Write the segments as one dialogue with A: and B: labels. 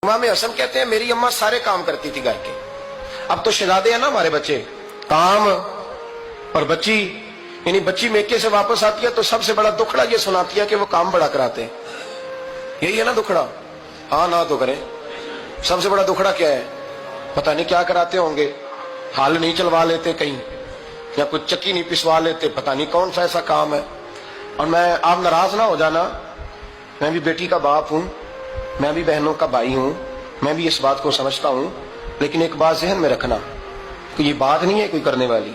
A: امام حسن کہتے ہیں میری اماں سارے کام کرتی تھی گھر کے. اب تو شہزادے ہیں نا ہمارے بچے, کام اور بچی, یعنی بچی میکے سے واپس آتی ہے تو سب سے بڑا دکھڑا یہ سناتی ہے کہ وہ کام بڑا کراتے ہیں. یہی ہے نا دکھڑا؟ ہاں نہ تو کریں. سب سے بڑا دکھڑا کیا ہے؟ پتہ نہیں کیا کراتے ہوں گے, ہال نہیں چلوا لیتے کہیں, یا کچھ چکی نہیں پسوا لیتے, پتہ نہیں کون سا ایسا کام ہے. اور آپ ناراض نہ ہو جانا, میں بھی بیٹی کا باپ ہوں, میں بھی بہنوں کا بھائی ہوں, میں بھی اس بات کو سمجھتا ہوں, لیکن ایک بات ذہن میں رکھنا کہ یہ بات نہیں ہے کوئی کرنے والی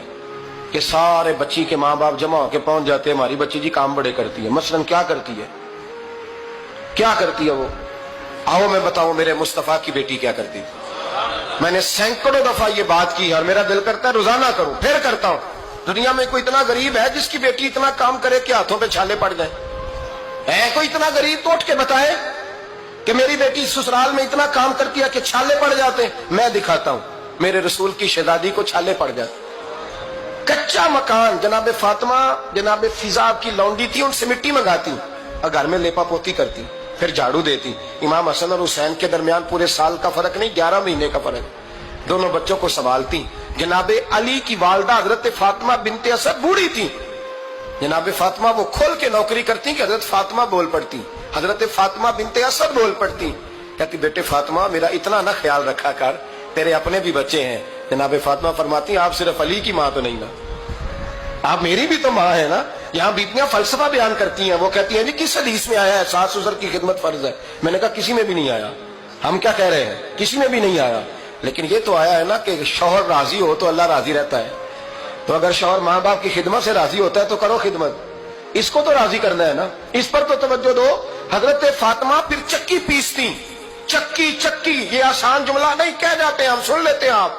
A: کہ سارے بچی کے ماں باپ جمع ہو کے پہنچ جاتے ہیں ہماری بچی جی کام بڑے کرتی ہے. مثلاً کیا کرتی ہے, کیا کرتی ہے وہ؟ آؤ میں بتاؤں میرے مصطفیٰ کی بیٹی کیا کرتی ہے. میں نے سینکڑوں دفعہ یہ بات کی اور میرا دل کرتا ہے روزانہ کروں, پھر کرتا ہوں. دنیا میں کوئی اتنا غریب ہے جس کی بیٹی اتنا کام کرے کہ ہاتھوں پہ چھالے پڑ جائیں؟ ہے کوئی اتنا غریب تو اٹھ کے بتائے کہ میری بیٹی سسرال میں اتنا کام کرتی ہے کہ چھالے پڑ جاتے ہیں. میں دکھاتا ہوں, میرے رسول کی شہزادی کو چھالے پڑ جاتے. کچا مکان, جناب فاطمہ جناب فضا کی لونڈی تھی, ان سے مٹی منگاتی اور گھر میں لیپا پوتی کرتی, پھر جھاڑو دیتی. امام حسن اور حسین کے درمیان پورے سال کا فرق نہیں, 11 مہینے کا فرق. دونوں بچوں کو سنبھالتی. جناب علی کی والدہ حضرت فاطمہ بنت اسد بوڑھی تھی. جناب فاطمہ وہ کھول کے نوکری کرتی کہ حضرت فاطمہ بول پڑتی, حضرت فاطمہ بنت اسد بول پڑتی. کہتی بیٹے فاطمہ میرا اتنا نہ خیال رکھا کر, تیرے اپنے بھی بچے ہیں. جناب فاطمہ فرماتی آپ صرف علی کی ماں تو نہیں نا, آپ میری بھی تو ماں ہے نا. یہاں بیٹیاں فلسفہ بیان کرتی ہیں, وہ کہتی ہیں جی کس حدیث میں آیا ہے ساس سسر کی خدمت فرض ہے؟ میں نے کہا کسی میں بھی نہیں آیا. ہم کیا کہہ رہے ہیں, کسی میں بھی نہیں آیا, لیکن یہ تو آیا ہے نا کہ شوہر راضی ہو تو اللہ راضی رہتا ہے. تو اگر شوہر ماں باپ کی خدمت سے راضی ہوتا ہے تو کرو خدمت, اس کو تو راضی کرنا ہے نا, اس پر تو توجہ دو. حضرت فاطمہ پھر چکی پیستی. چکی چکی یہ آسان جملہ نہیں, کہہ جاتے ہیں ہم, سن لیتے ہیں آپ.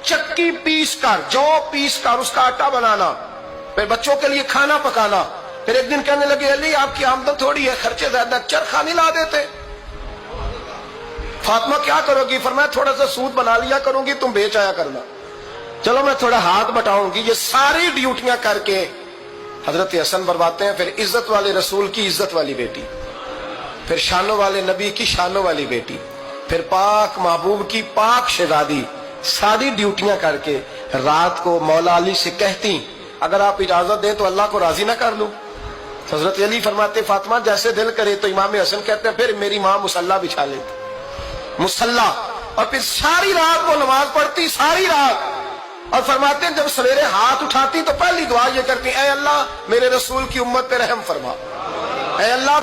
A: چکی پیس کر, جو پیس کر اس کا آٹا بنانا, پھر بچوں کے لیے کھانا پکانا. پھر ایک دن کہنے لگے علی آپ کی آمدن تھوڑی ہے, خرچے زیادہ, چرخا نہیں لا دیتے. فاطمہ کیا کرو گی؟ فرمایا تھوڑا سا سود بنا لیا کروں گی, تم بیچ آیا کرنا. چلو میں تھوڑا ہاتھ بٹاؤں گی. یہ ساری ڈیوٹیاں کر کے حضرت حسن برواتے ہیں. پھر عزت والے رسول کی عزت والی بیٹی, پھر شانوں والے نبی کی شانوں والی بیٹی, پھر پاک محبوب کی پاک شہزادی, ساری ڈیوٹیاں کر کے رات کو مولا علی سے کہتی اگر آپ اجازت دیں تو اللہ کو راضی نہ کر لوں. حضرت علی فرماتے فاطمہ جیسے دل کرے. تو امام حسن کہتے ہیں پھر میری ماں مصلی بچھا لیتی, مصلی, اور پھر ساری رات وہ نماز پڑھتی, ساری رات. اور فرماتے ہیں جب سویرے ہاتھ اٹھاتی تو پہلی دعا یہ کرتی اے اللہ میرے رسول کی امت پہ رحم فرما, اے اللہ